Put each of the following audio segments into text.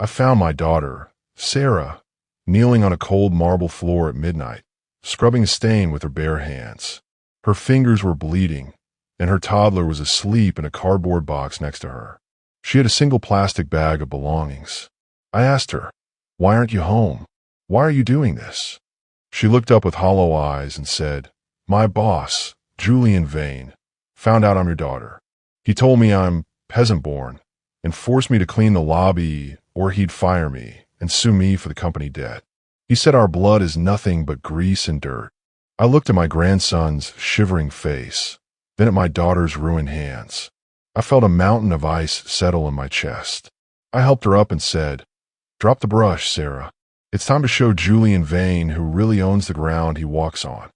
I found my daughter, Sarah, kneeling on a cold marble floor at midnight, scrubbing a stain with her bare hands. Her fingers were bleeding, and her toddler was asleep in a cardboard box next to her. She had a single plastic bag of belongings. I asked her, "Why aren't you home? Why are you doing this?" She looked up with hollow eyes and said, "My boss, Julian Vane, found out I'm your daughter. He told me I'm peasant-born and forced me to clean the lobby or he'd fire me and sue me for the company debt. He said our blood is nothing but grease and dirt." I looked at my grandson's shivering face, then at my daughter's ruined hands. I felt a mountain of ice settle in my chest. I helped her up and said, "Drop the brush, Sarah. It's time to show Julian Vane who really owns the ground he walks on."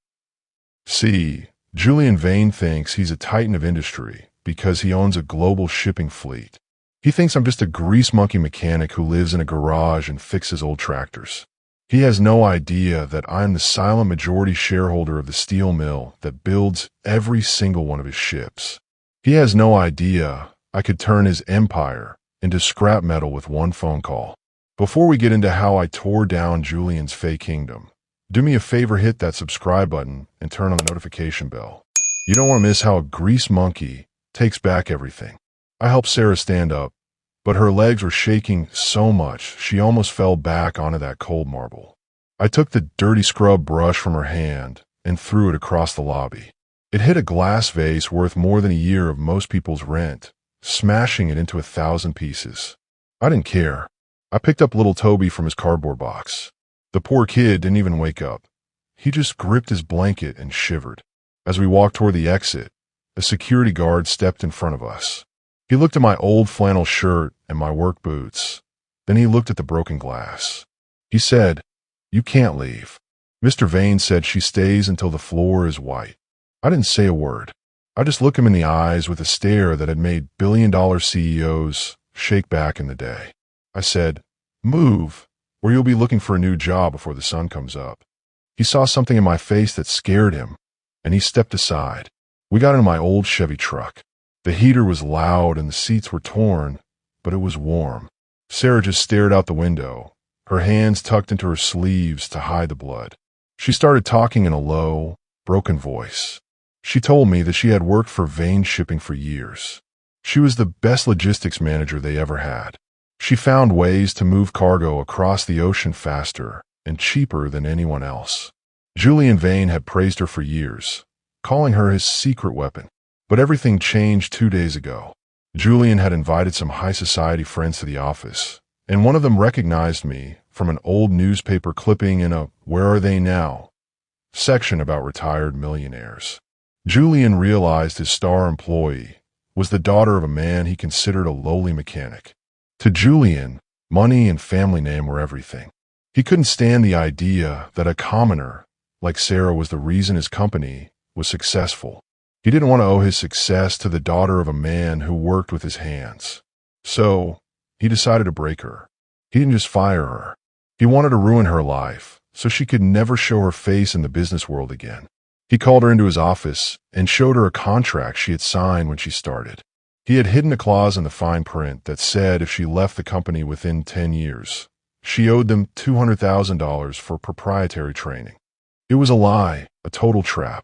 See, Julian Vane thinks he's a titan of industry because he owns a global shipping fleet. He thinks I'm just a grease monkey mechanic who lives in a garage and fixes old tractors. He has no idea that I'm the silent majority shareholder of the steel mill that builds every single one of his ships. He has no idea I could turn his empire into scrap metal with one phone call. Before we get into how I tore down Julian's fake kingdom, do me a favor, hit that subscribe button and turn on the notification bell. You don't want to miss how a grease monkey takes back everything. I helped Sarah stand up, but her legs were shaking so much she almost fell back onto that cold marble. I took the dirty scrub brush from her hand and threw it across the lobby. It hit a glass vase worth more than a year of most people's rent, smashing it into 1,000 pieces. I didn't care. I picked up little Toby from his cardboard box. The poor kid didn't even wake up. He just gripped his blanket and shivered. As we walked toward the exit, a security guard stepped in front of us. He looked at my old flannel shirt and my work boots. Then he looked at the broken glass. He said, "You can't leave. Mr. Vane said she stays until the floor is white." I didn't say a word. I just looked him in the eyes with a stare that had made billion-dollar CEOs shake back in the day. I said, "Move, or you'll be looking for a new job before the sun comes up." He saw something in my face that scared him, and he stepped aside. We got into my old Chevy truck. The heater was loud and the seats were torn, but it was warm. Sarah just stared out the window, her hands tucked into her sleeves to hide the blood. She started talking in a low, broken voice. She told me that she had worked for Vane Shipping for years. She was the best logistics manager they ever had. She found ways to move cargo across the ocean faster and cheaper than anyone else. Julian Vane had praised her for years, calling her his secret weapon. But everything changed 2 days ago. Julian had invited some high society friends to the office, and one of them recognized me from an old newspaper clipping in a "Where Are They Now?" section about retired millionaires. Julian realized his star employee was the daughter of a man he considered a lowly mechanic. To Julian, money and family name were everything. He couldn't stand the idea that a commoner like Sarah was the reason his company was successful. He didn't want to owe his success to the daughter of a man who worked with his hands. So, he decided to break her. He didn't just fire her. He wanted to ruin her life so she could never show her face in the business world again. He called her into his office and showed her a contract she had signed when she started. He had hidden a clause in the fine print that said if she left the company within 10 years, she owed them $200,000 for proprietary training. It was a lie, a total trap.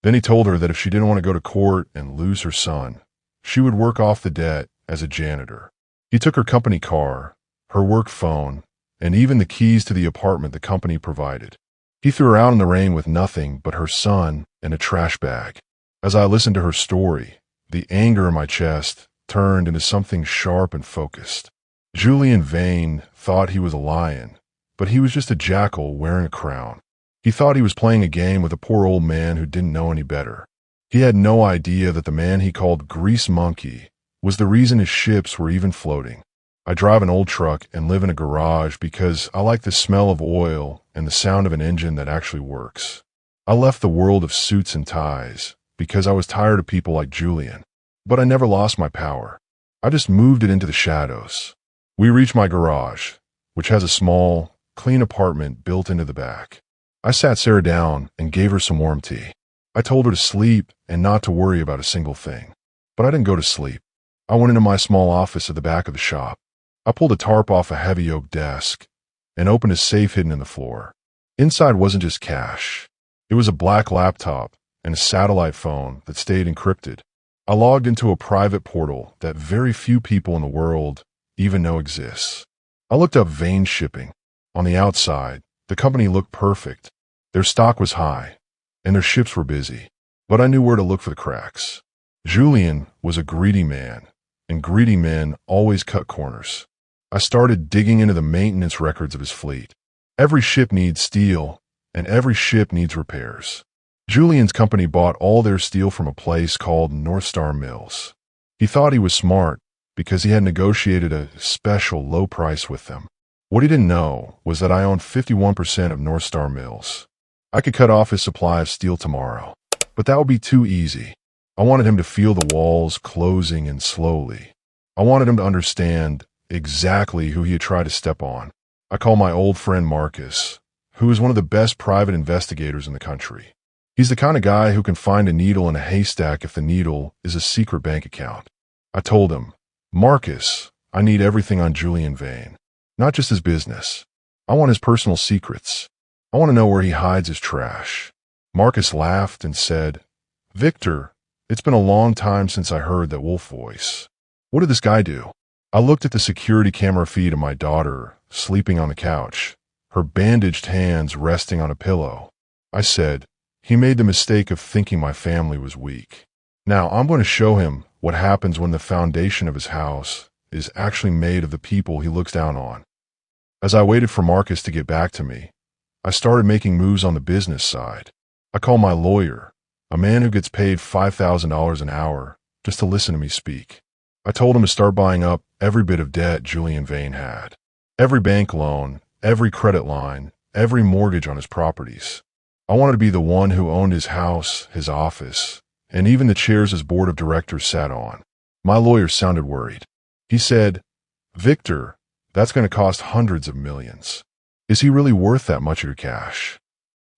Then he told her that if she didn't want to go to court and lose her son, she would work off the debt as a janitor. He took her company car, her work phone, and even the keys to the apartment the company provided. He threw her out in the rain with nothing but her son and a trash bag. As I listened to her story, the anger in my chest turned into something sharp and focused. Julian Vane thought he was a lion, but he was just a jackal wearing a crown. He thought he was playing a game with a poor old man who didn't know any better. He had no idea that the man he called Grease Monkey was the reason his ships were even floating. I drive an old truck and live in a garage because I like the smell of oil and the sound of an engine that actually works. I left the world of suits and ties because I was tired of people like Julian. But I never lost my power. I just moved it into the shadows. We reached my garage, which has a small, clean apartment built into the back. I sat Sarah down and gave her some warm tea. I told her to sleep and not to worry about a single thing. But I didn't go to sleep. I went into my small office at the back of the shop. I pulled a tarp off a heavy oak desk and opened a safe hidden in the floor. Inside wasn't just cash. It was a black laptop and a satellite phone that stayed encrypted. I logged into a private portal that very few people in the world even know exists. I looked up Vane Shipping. On the outside, the company looked perfect. Their stock was high, and their ships were busy. But I knew where to look for the cracks. Julian was a greedy man, and greedy men always cut corners. I started digging into the maintenance records of his fleet. Every ship needs steel, and every ship needs repairs. Julian's company bought all their steel from a place called North Star Mills. He thought he was smart because he had negotiated a special low price with them. What he didn't know was that I owned 51% of North Star Mills. I could cut off his supply of steel tomorrow, but that would be too easy. I wanted him to feel the walls closing in slowly. I wanted him to understand exactly who he had tried to step on. I called my old friend Marcus, who is one of the best private investigators in the country. He's the kind of guy who can find a needle in a haystack if the needle is a secret bank account. I told him, Marcus, I need everything on Julian Vane, not just his business. I want his personal secrets. I want to know where he hides his trash. Marcus laughed and said, Victor, it's been a long time since I heard that wolf voice. What did this guy do? I looked at the security camera feed of my daughter, sleeping on the couch, her bandaged hands resting on a pillow. I said, he made the mistake of thinking my family was weak. Now I'm going to show him what happens when the foundation of his house is actually made of the people he looks down on. As I waited for Marcus to get back to me, I started making moves on the business side. I called my lawyer, a man who gets paid $5,000 an hour just to listen to me speak. I told him to start buying up every bit of debt Julian Vane had. Every bank loan, every credit line, every mortgage on his properties. I wanted to be the one who owned his house, his office, and even the chairs his board of directors sat on. My lawyer sounded worried. He said, Victor, that's going to cost hundreds of millions. Is he really worth that much of your cash?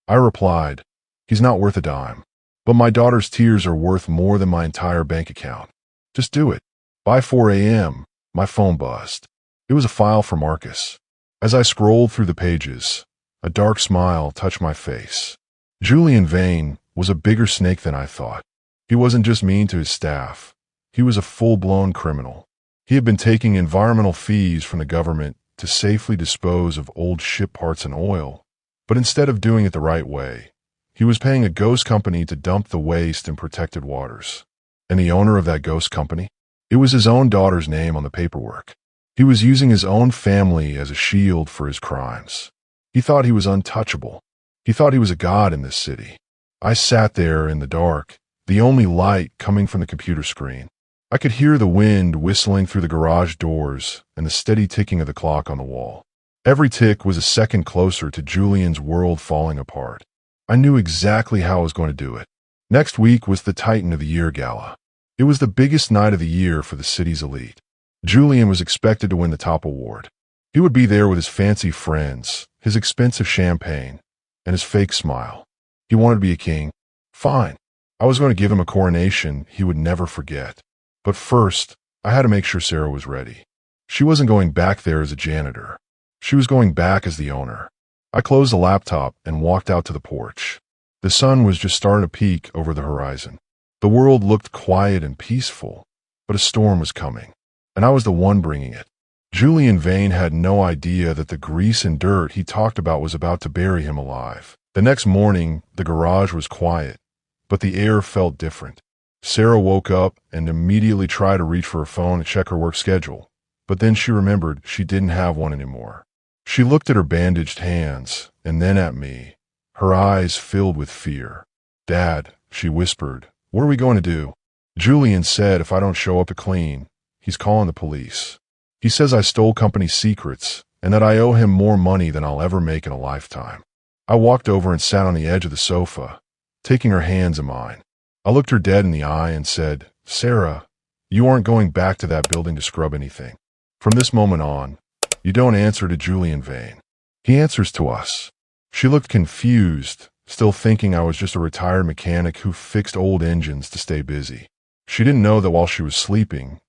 I replied, he's not worth a dime, but my daughter's tears are worth more than my entire bank account. Just do it. By 4 a.m., my phone buzzed. It was a file for Marcus. As I scrolled through the pages, a dark smile touched my face. Julian Vane was a bigger snake than I thought. He wasn't just mean to his staff. He was a full-blown criminal. He had been taking environmental fees from the government to safely dispose of old ship parts and oil. But instead of doing it the right way, he was paying a ghost company to dump the waste in protected waters. And the owner of that ghost company? It was his own daughter's name on the paperwork. He was using his own family as a shield for his crimes. He thought he was untouchable. He thought he was a god in this city. I sat there in the dark, the only light coming from the computer screen. I could hear the wind whistling through the garage doors and the steady ticking of the clock on the wall. Every tick was a second closer to Julian's world falling apart. I knew exactly how I was going to do it. Next week was the Titan of the Year Gala. It was the biggest night of the year for the city's elite. Julian was expected to win the top award. He would be there with his fancy friends, his expensive champagne, and his fake smile. He wanted to be a king. Fine. I was going to give him a coronation he would never forget. But first, I had to make sure Sarah was ready. She wasn't going back there as a janitor. She was going back as the owner. I closed the laptop and walked out to the porch. The sun was just starting to peek over the horizon. The world looked quiet and peaceful, but a storm was coming, and I was the one bringing it. Julian Vane had no idea that the grease and dirt he talked about was about to bury him alive. The next morning, the garage was quiet, but the air felt different. Sarah woke up and immediately tried to reach for her phone to check her work schedule, but then she remembered she didn't have one anymore. She looked at her bandaged hands and then at me, her eyes filled with fear. Dad, she whispered, what are we going to do? Julian said if I don't show up to clean, he's calling the police. He says I stole company secrets and that I owe him more money than I'll ever make in a lifetime. I walked over and sat on the edge of the sofa, taking her hands in mine. I looked her dead in the eye and said, Sarah, you aren't going back to that building to scrub anything. From this moment on, you don't answer to Julian Vane. He answers to us. She looked confused, still thinking I was just a retired mechanic who fixed old engines to stay busy. She didn't know that while she was sleeping,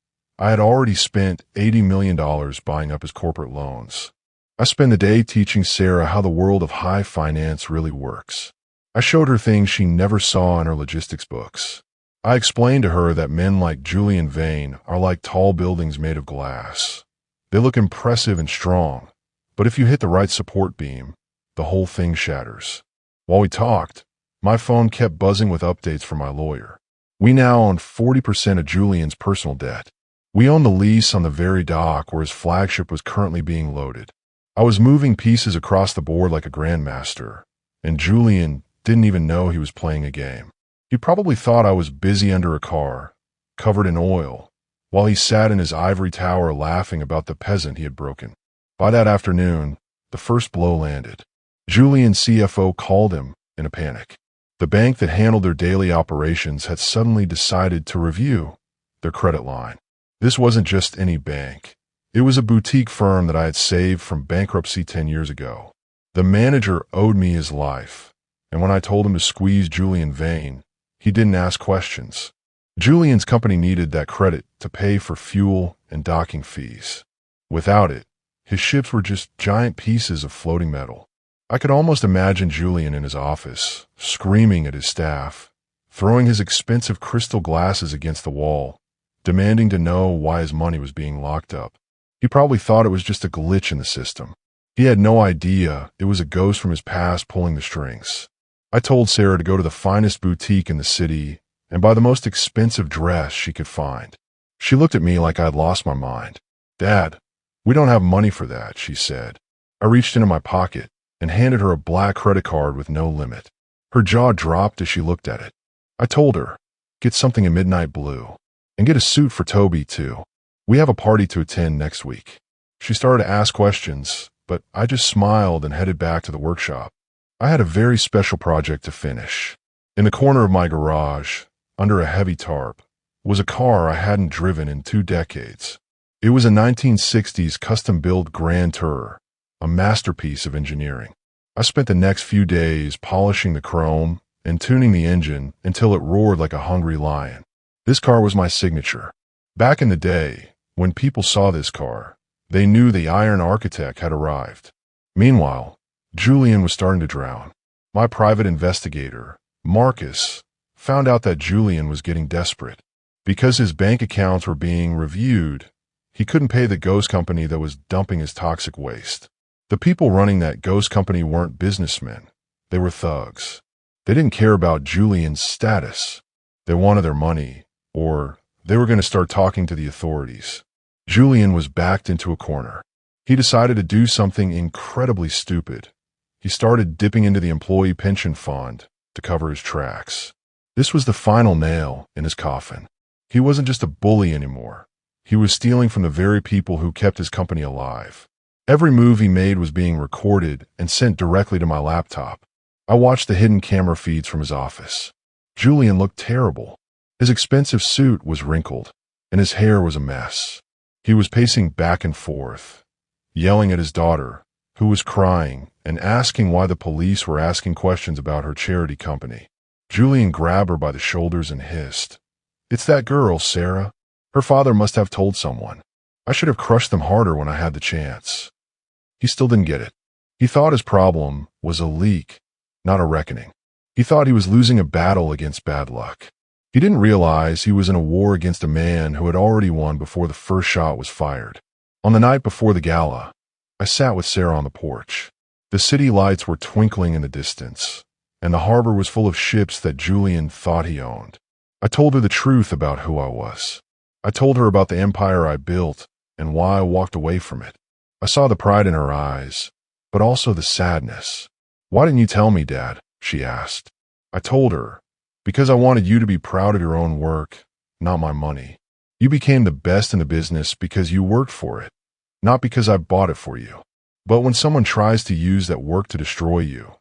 I had already spent $80 million buying up his corporate loans. I spent the day teaching Sarah how the world of high finance really works. I showed her things she never saw in her logistics books. I explained to her that men like Julian Vane are like tall buildings made of glass. They look impressive and strong, but if you hit the right support beam, the whole thing shatters. While we talked, my phone kept buzzing with updates from my lawyer. We now own 40% of Julian's personal debt. We own the lease on the very dock where his flagship was currently being loaded. I was moving pieces across the board like a grandmaster, and Julian didn't even know he was playing a game. He probably thought I was busy under a car, covered in oil, while he sat in his ivory tower laughing about the peasant he had broken. By that afternoon, the first blow landed. Julian's CFO called him in a panic. The bank that handled their daily operations had suddenly decided to review their credit line. This wasn't just any bank. It was a boutique firm that I had saved from bankruptcy 10 years ago. The manager owed me his life, and when I told him to squeeze Julian Vane, he didn't ask questions. Julian's company needed that credit to pay for fuel and docking fees. Without it, his ships were just giant pieces of floating metal. I could almost imagine Julian in his office, screaming at his staff, throwing his expensive crystal glasses against the wall, demanding to know why his money was being locked up. He probably thought it was just a glitch in the system. He had no idea it was a ghost from his past pulling the strings. I told Sarah to go to the finest boutique in the city and buy the most expensive dress she could find. She looked at me like I'd lost my mind. "Dad, we don't have money for that," she said. I reached into my pocket and handed her a black credit card with no limit. Her jaw dropped as she looked at it. I told her, "Get something in midnight blue. And get a suit for Toby, too. We have a party to attend next week." She started to ask questions, but I just smiled and headed back to the workshop. I had a very special project to finish. In the corner of my garage, under a heavy tarp, was a car I hadn't driven in 2 decades. It was a 1960s custom-built Grand Tourer, a masterpiece of engineering. I spent the next few days polishing the chrome and tuning the engine until it roared like a hungry lion. This car was my signature. Back in the day, when people saw this car, they knew the Iron Architect had arrived. Meanwhile, Julian was starting to drown. My private investigator, Marcus, found out that Julian was getting desperate. Because his bank accounts were being reviewed, he couldn't pay the ghost company that was dumping his toxic waste. The people running that ghost company weren't businessmen. They were thugs. They didn't care about Julian's status. They wanted their money, or they were going to start talking to the authorities. Julian was backed into a corner. He decided to do something incredibly stupid. He started dipping into the employee pension fund to cover his tracks. This was the final nail in his coffin. He wasn't just a bully anymore. He was stealing from the very people who kept his company alive. Every move he made was being recorded and sent directly to my laptop. I watched the hidden camera feeds from his office. Julian looked terrible. His expensive suit was wrinkled, and his hair was a mess. He was pacing back and forth, yelling at his daughter, who was crying, and asking why the police were asking questions about her charity company. Julian grabbed her by the shoulders and hissed, "It's that girl, Sarah. Her father must have told someone. I should have crushed them harder when I had the chance." He still didn't get it. He thought his problem was a leak, not a reckoning. He thought he was losing a battle against bad luck. He didn't realize he was in a war against a man who had already won before the first shot was fired. On the night before the gala, I sat with Sarah on the porch. The city lights were twinkling in the distance, and the harbor was full of ships that Julian thought he owned. I told her the truth about who I was. I told her about the empire I built and why I walked away from it. I saw the pride in her eyes, but also the sadness. "Why didn't you tell me, Dad?" she asked. I told her, "Because I wanted you to be proud of your own work, not my money. You became the best in the business because you worked for it, not because I bought it for you. But when someone tries to use that work to destroy you,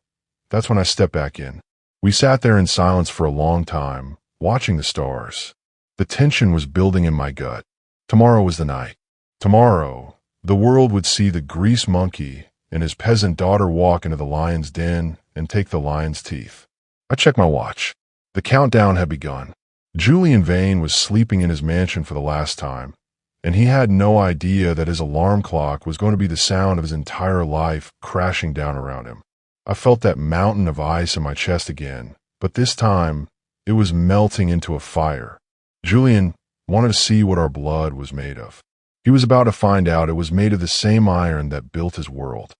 that's when I step back in." We sat there in silence for a long time, watching the stars. The tension was building in my gut. Tomorrow was the night. Tomorrow, the world would see the grease monkey and his peasant daughter walk into the lion's den and take the lion's teeth. I checked my watch. The countdown had begun. Julian Vane was sleeping in his mansion for the last time, and he had no idea that his alarm clock was going to be the sound of his entire life crashing down around him. I felt that mountain of ice in my chest again, but this time it was melting into a fire. Julian wanted to see what our blood was made of. He was about to find out it was made of the same iron that built his world.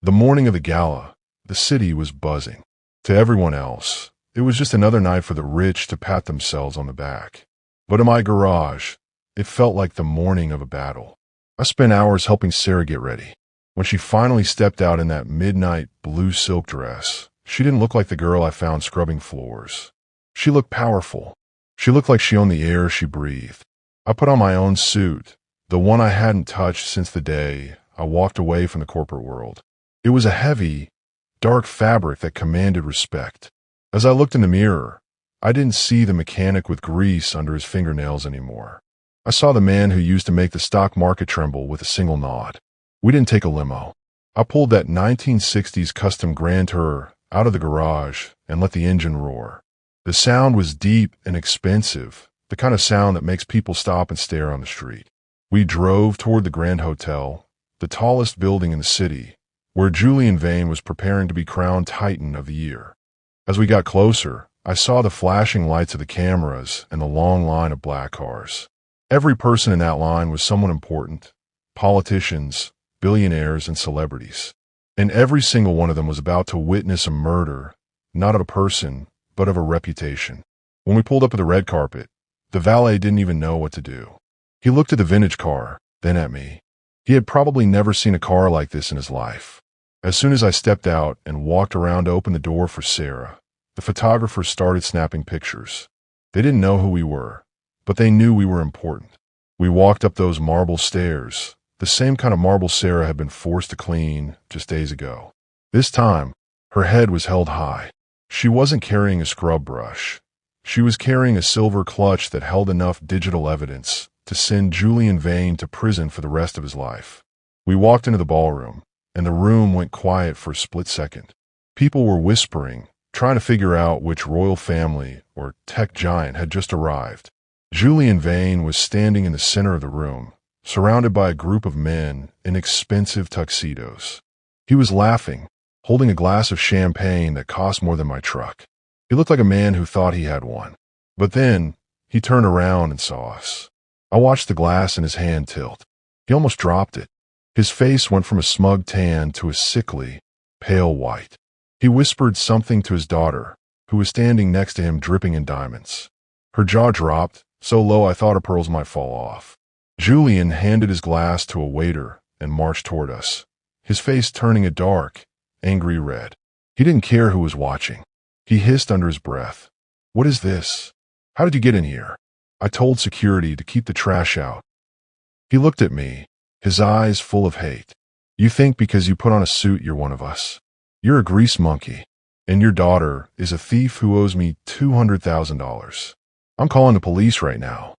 The morning of the gala, the city was buzzing. To everyone else, it was just another night for the rich to pat themselves on the back. But in my garage, it felt like the morning of a battle. I spent hours helping Sarah get ready. When she finally stepped out in that midnight blue silk dress, she didn't look like the girl I found scrubbing floors. She looked powerful. She looked like she owned the air she breathed. I put on my own suit, the one I hadn't touched since the day I walked away from the corporate world. It was a heavy, dark fabric that commanded respect. As I looked in the mirror, I didn't see the mechanic with grease under his fingernails anymore. I saw the man who used to make the stock market tremble with a single nod. We didn't take a limo. I pulled that 1960s custom Grand Tour out of the garage and let the engine roar. The sound was deep and expensive, the kind of sound that makes people stop and stare on the street. We drove toward the Grand Hotel, the tallest building in the city, where Julian Vane was preparing to be crowned Titan of the Year. As we got closer, I saw the flashing lights of the cameras and the long line of black cars. Every person in that line was someone important: politicians, billionaires, and celebrities. And every single one of them was about to witness a murder, not of a person, but of a reputation. When we pulled up at the red carpet, the valet didn't even know what to do. He looked at the vintage car, then at me. He had probably never seen a car like this in his life. As soon as I stepped out and walked around to open the door for Sarah, the photographers started snapping pictures. They didn't know who we were, but they knew we were important. We walked up those marble stairs, the same kind of marble Sarah had been forced to clean just days ago. This time, her head was held high. She wasn't carrying a scrub brush. She was carrying a silver clutch that held enough digital evidence to send Julian Vane to prison for the rest of his life. We walked into the ballroom, and the room went quiet for a split second. People were whispering, trying to figure out which royal family or tech giant had just arrived. Julian Vane was standing in the center of the room, surrounded by a group of men in expensive tuxedos. He was laughing, holding a glass of champagne that cost more than my truck. He looked like a man who thought he had one. But then, he turned around and saw us. I watched the glass in his hand tilt. He almost dropped it. His face went from a smug tan to a sickly, pale white. He whispered something to his daughter, who was standing next to him dripping in diamonds. Her jaw dropped, so low I thought her pearls might fall off. Julian handed his glass to a waiter and marched toward us, his face turning a dark, angry red. He didn't care who was watching. He hissed under his breath, "What is this? How did you get in here?" I told security to keep the trash out. He looked at me, his eyes full of hate. "You think because you put on a suit you're one of us. You're a grease monkey, and your daughter is a thief who owes me $200,000. I'm calling the police right now."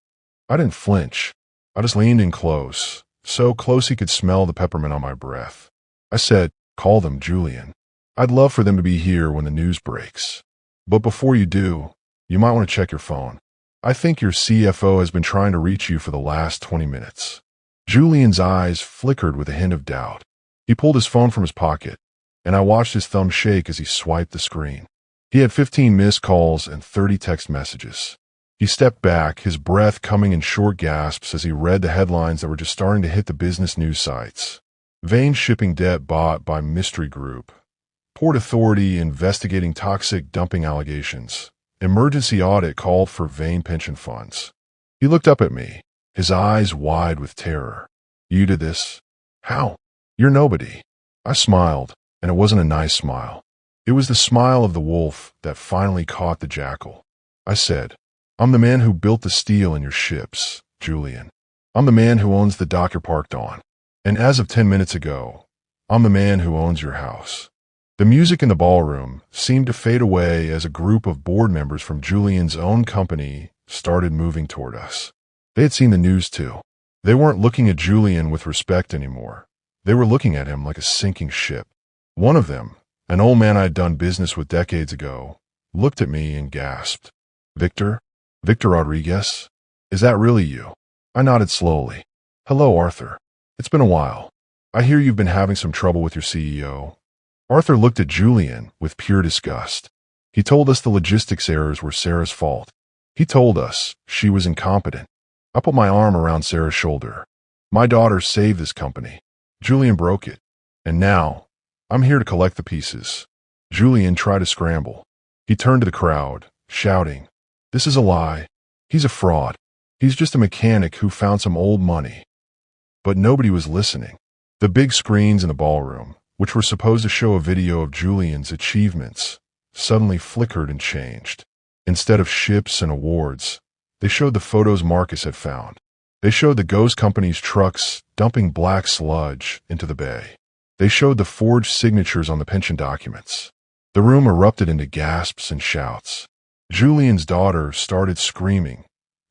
I didn't flinch. I just leaned in close, so close he could smell the peppermint on my breath. I said, "Call them, Julian. I'd love for them to be here when the news breaks. But before you do, you might want to check your phone. I think your CFO has been trying to reach you for the last 20 minutes. Julian's eyes flickered with a hint of doubt. He pulled his phone from his pocket, and I watched his thumb shake as he swiped the screen. He had 15 missed calls and 30 text messages. He stepped back, his breath coming in short gasps as he read the headlines that were just starting to hit the business news sites. Vane shipping debt bought by mystery group. Port authority investigating toxic dumping allegations. Emergency audit called for Vane pension funds. He looked up at me, his eyes wide with terror. "You did this? How? You're nobody." I smiled, and it wasn't a nice smile. It was the smile of the wolf that finally caught the jackal. I said, "I'm the man who built the steel in your ships, Julian. I'm the man who owns the dock you're parked on. And as of 10 minutes ago, I'm the man who owns your house." The music in the ballroom seemed to fade away as a group of board members from Julian's own company started moving toward us. They had seen the news too. They weren't looking at Julian with respect anymore. They were looking at him like a sinking ship. One of them, an old man I'd done business with decades ago, looked at me and gasped, "Victor? Victor Rodriguez? Is that really you?" I nodded slowly. Hello, Arthur. It's been a while. I hear you've been having some trouble with your CEO. Arthur looked at Julian with pure disgust. He told us the logistics errors were Sarah's fault. He told us she was incompetent. I put my arm around Sarah's shoulder. My daughter saved this company. Julian broke it. And now, I'm here to collect the pieces. Julian tried to scramble. He turned to the crowd, shouting, "This is a lie. He's a fraud. He's just a mechanic who found some old money." But nobody was listening. The big screens in the ballroom, which were supposed to show a video of Julian's achievements, suddenly flickered and changed. Instead of ships and awards, they showed the photos Marcus had found. They showed the ghost company's trucks dumping black sludge into the bay. They showed the forged signatures on the pension documents. The room erupted into gasps and shouts. Julian's daughter started screaming,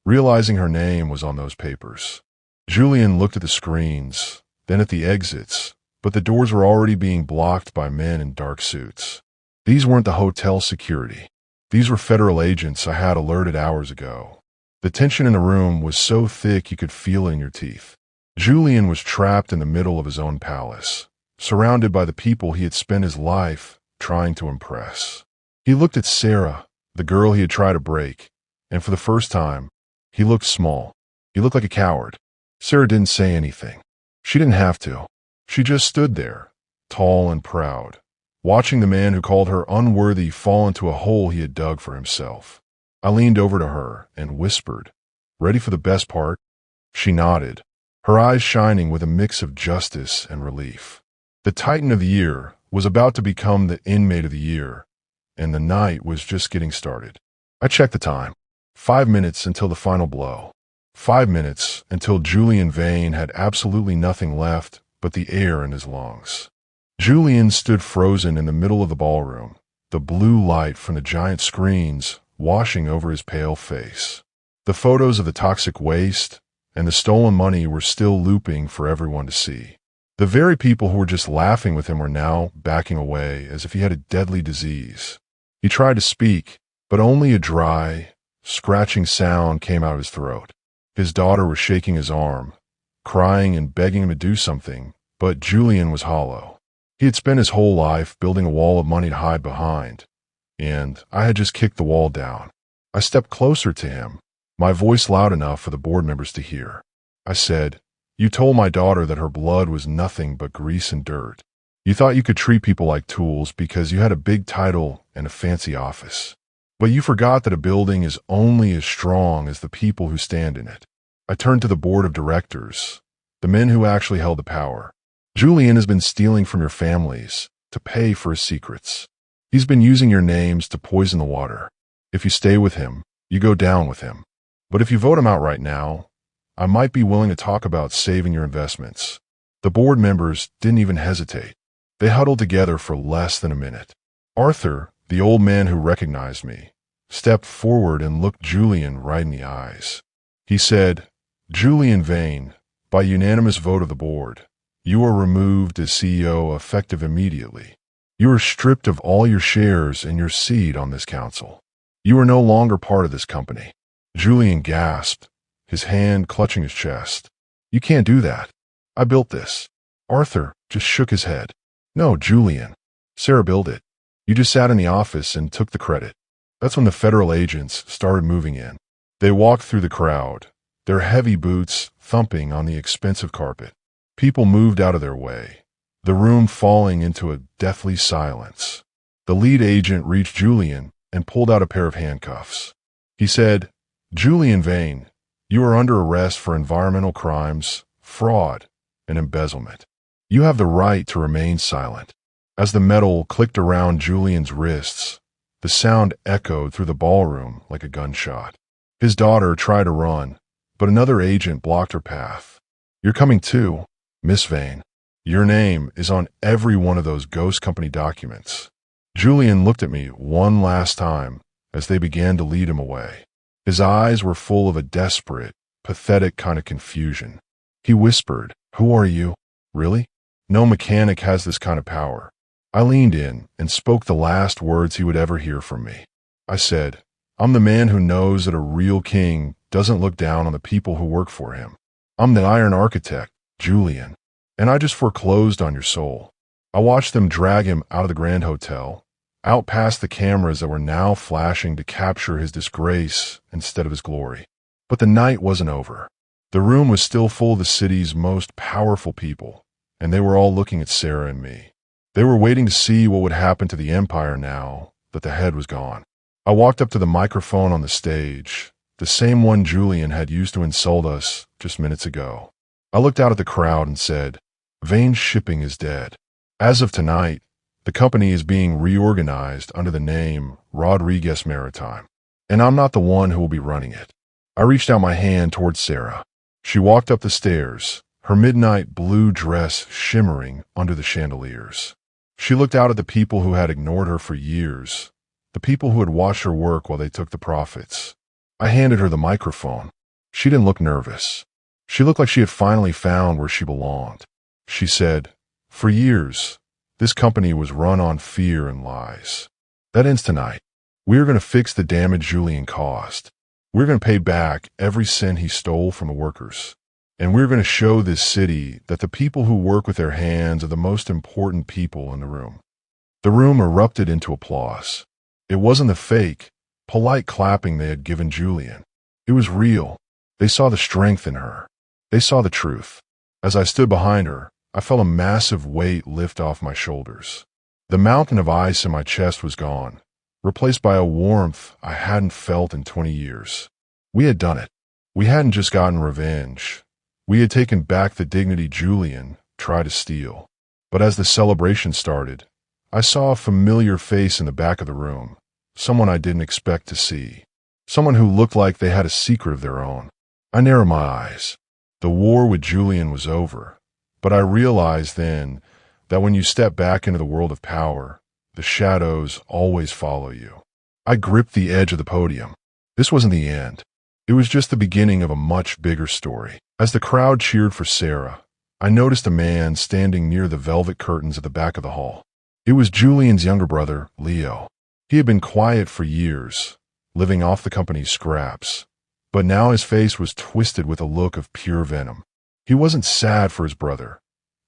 realizing her name was on those papers. Julian looked at the screens, then at the exits, but the doors were already being blocked by men in dark suits. These weren't the hotel security. These were federal agents I had alerted hours ago. The tension in the room was so thick you could feel it in your teeth. Julian was trapped in the middle of his own palace, surrounded by the people he had spent his life trying to impress. He looked at Sarah, the girl he had tried to break, and for the first time, he looked small. He looked like a coward. Sarah didn't say anything. She didn't have to. She just stood there, tall and proud, watching the man who called her unworthy fall into a hole he had dug for himself. I leaned over to her and whispered, "Ready for the best part?" She nodded, her eyes shining with a mix of justice and relief. The Titan of the Year was about to become the Inmate of the Year, and the night was just getting started. I checked the time. 5 minutes until the final blow. 5 minutes until Julian Vane had absolutely nothing left but the air in his lungs. Julian stood frozen in the middle of the ballroom, the blue light from the giant screens washing over his pale face. The photos of the toxic waste and the stolen money were still looping for everyone to see. The very people who were just laughing with him were now backing away as if he had a deadly disease. He tried to speak, but only a dry, scratching sound came out of his throat. His daughter was shaking his arm, crying and begging him to do something, but Julian was hollow. He had spent his whole life building a wall of money to hide behind, and I had just kicked the wall down. I stepped closer to him, my voice loud enough for the board members to hear. I said, "You told my daughter that her blood was nothing but grease and dirt. You thought you could treat people like tools because you had a big title and a fancy office. But you forgot that a building is only as strong as the people who stand in it." I turned to the board of directors, the men who actually held the power. "Julian has been stealing from your families to pay for his secrets. He's been using your names to poison the water. If you stay with him, you go down with him. But if you vote him out right now, I might be willing to talk about saving your investments." The board members didn't even hesitate. They huddled together for less than a minute. Arthur, the old man who recognized me, stepped forward and looked Julian right in the eyes. He said, "Julian Vane, by unanimous vote of the board, you are removed as CEO effective immediately. You are stripped of all your shares and your seat on this council. You are no longer part of this company." Julian gasped, his hand clutching his chest. "You can't do that. I built this." Arthur just shook his head. "No, Julian. Sarah built it. You just sat in the office and took the credit." That's when the federal agents started moving in. They walked through the crowd, their heavy boots thumping on the expensive carpet. People moved out of their way, the room falling into a deathly silence. The lead agent reached Julian and pulled out a pair of handcuffs. He said, "Julian Vane, you are under arrest for environmental crimes, fraud, and embezzlement. You have the right to remain silent." As the metal clicked around Julian's wrists, the sound echoed through the ballroom like a gunshot. His daughter tried to run, but another agent blocked her path. "You're coming too, Miss Vane. Your name is on every one of those ghost company documents." Julian looked at me one last time as they began to lead him away. His eyes were full of a desperate, pathetic kind of confusion. He whispered, "Who are you? Really? No mechanic has this kind of power." I leaned in and spoke the last words he would ever hear from me. I said, "I'm the man who knows that a real king doesn't look down on the people who work for him. I'm the Iron Architect, Julian, and I just foreclosed on your soul." I watched them drag him out of the Grand Hotel, out past the cameras that were now flashing to capture his disgrace instead of his glory. But the night wasn't over. The room was still full of the city's most powerful people, and they were all looking at Sarah and me. They were waiting to see what would happen to the empire now that the head was gone. I walked up to the microphone on the stage, the same one Julian had used to insult us just minutes ago. I looked out at the crowd and said, "Vane's shipping is dead. As of tonight, the company is being reorganized under the name Rodriguez Maritime, and I'm not the one who will be running it." I reached out my hand towards Sarah. She walked up the stairs, her midnight blue dress shimmering under the chandeliers. She looked out at the people who had ignored her for years, the people who had watched her work while they took the profits. I handed her the microphone. She didn't look nervous. She looked like she had finally found where she belonged. She said, "For years, this company was run on fear and lies. That ends tonight. We're going to fix the damage Julian caused. We're going to pay back every cent he stole from the workers. And we're going to show this city that the people who work with their hands are the most important people in the room." The room erupted into applause. It wasn't the fake, polite clapping they had given Julian. It was real. They saw the strength in her. They saw the truth. As I stood behind her, I felt a massive weight lift off my shoulders. The mountain of ice in my chest was gone, replaced by a warmth I hadn't felt in 20 years. We had done it. We hadn't just gotten revenge. We had taken back the dignity Julian tried to steal. But as the celebration started, I saw a familiar face in the back of the room, someone I didn't expect to see, someone who looked like they had a secret of their own. I narrowed my eyes. The war with Julian was over, but I realized then that when you step back into the world of power, the shadows always follow you. I gripped the edge of the podium. This wasn't the end. It was just the beginning of a much bigger story. As the crowd cheered for Sarah, I noticed a man standing near the velvet curtains at the back of the hall. It was Julian's younger brother, Leo. He had been quiet for years, living off the company's scraps, but now his face was twisted with a look of pure venom. He wasn't sad for his brother.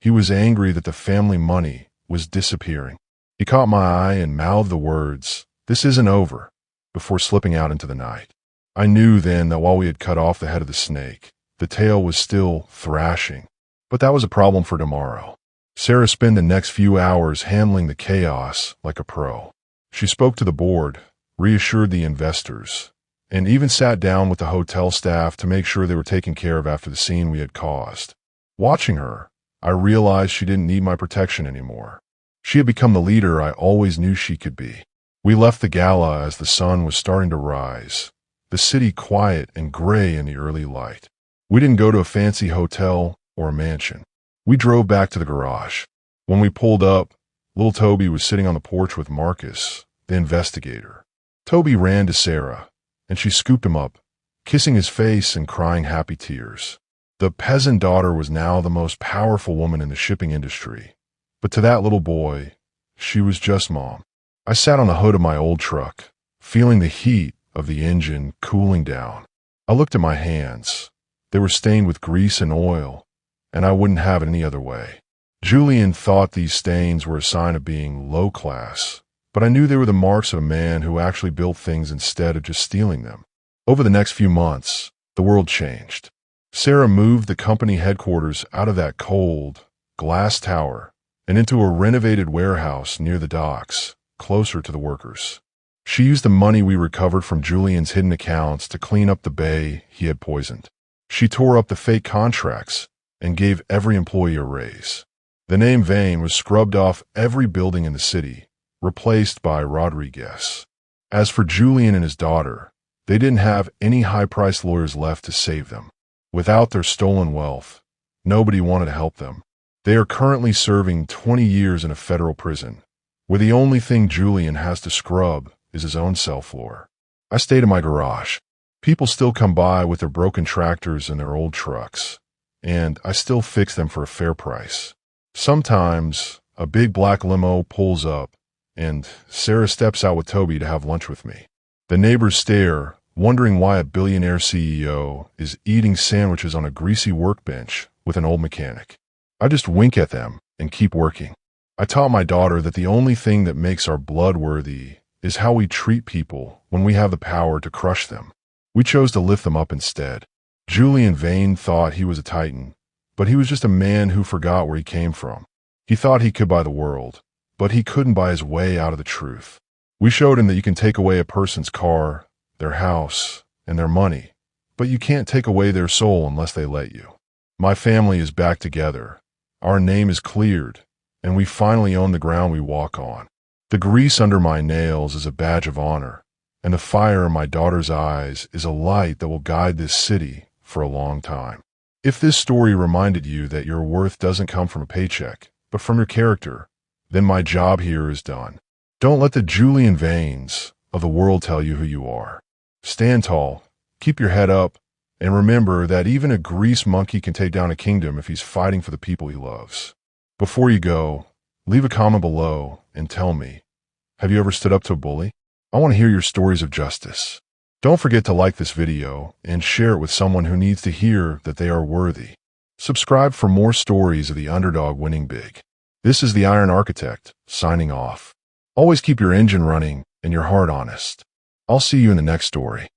He was angry that the family money was disappearing. He caught my eye and mouthed the words, "This isn't over," before slipping out into the night. I knew then that while we had cut off the head of the snake, the tail was still thrashing. But that was a problem for tomorrow. Sarah spent the next few hours handling the chaos like a pro. She spoke to the board, reassured the investors, and even sat down with the hotel staff to make sure they were taken care of after the scene we had caused. Watching her, I realized she didn't need my protection anymore. She had become the leader I always knew she could be. We left the gala as the sun was starting to rise, the city quiet and gray in the early light. We didn't go to a fancy hotel or a mansion. We drove back to the garage. When we pulled up, little Toby was sitting on the porch with Marcus, the investigator. Toby ran to Sarah, and she scooped him up, kissing his face and crying happy tears. The peasant daughter was now the most powerful woman in the shipping industry, but to that little boy, she was just Mom. I sat on the hood of my old truck, feeling the heat of the engine cooling down. I looked at my hands. They were stained with grease and oil, and I wouldn't have it any other way. Julian thought these stains were a sign of being low class, but I knew they were the marks of a man who actually built things instead of just stealing them. Over the next few months, the world changed. Sarah moved the company headquarters out of that cold, glass tower and into a renovated warehouse near the docks, closer to the workers. She used the money we recovered from Julian's hidden accounts to clean up the bay he had poisoned. She tore up the fake contracts and gave every employee a raise. The name Vane was scrubbed off every building in the city, replaced by Rodriguez. As for Julian and his daughter, they didn't have any high-priced lawyers left to save them. Without their stolen wealth, nobody wanted to help them. They are currently serving 20 years in a federal prison, where the only thing Julian has to scrub is his own cell floor. I stayed in my garage. People still come by with their broken tractors and their old trucks, and I still fix them for a fair price. Sometimes a big black limo pulls up, and Sarah steps out with Toby to have lunch with me. The neighbors stare wondering why a billionaire CEO is eating sandwiches on a greasy workbench with an old mechanic. I just wink at them and keep working. I taught my daughter that the only thing that makes our blood worthy is how we treat people when we have the power to crush them. We chose to lift them up instead. Julian Vane thought he was a titan, but he was just a man who forgot where he came from. He thought he could buy the world, but he couldn't buy his way out of the truth. We showed him that you can take away a person's car, their house, and their money, but you can't take away their soul unless they let you. My family is back together. Our name is cleared, and we finally own the ground we walk on. The grease under my nails is a badge of honor, and the fire in my daughter's eyes is a light that will guide this city for a long time. If this story reminded you that your worth doesn't come from a paycheck, but from your character, then my job here is done. Don't let the Julian Vanes of the world tell you who you are. Stand tall, keep your head up, and remember that even a grease monkey can take down a kingdom if he's fighting for the people he loves. Before you go, leave a comment below and tell me, have you ever stood up to a bully? I want to hear your stories of justice. Don't forget to like this video and share it with someone who needs to hear that they are worthy. Subscribe for more stories of the underdog winning big. This is the Iron Architect, signing off. Always keep your engine running and your heart honest. I'll see you in the next story.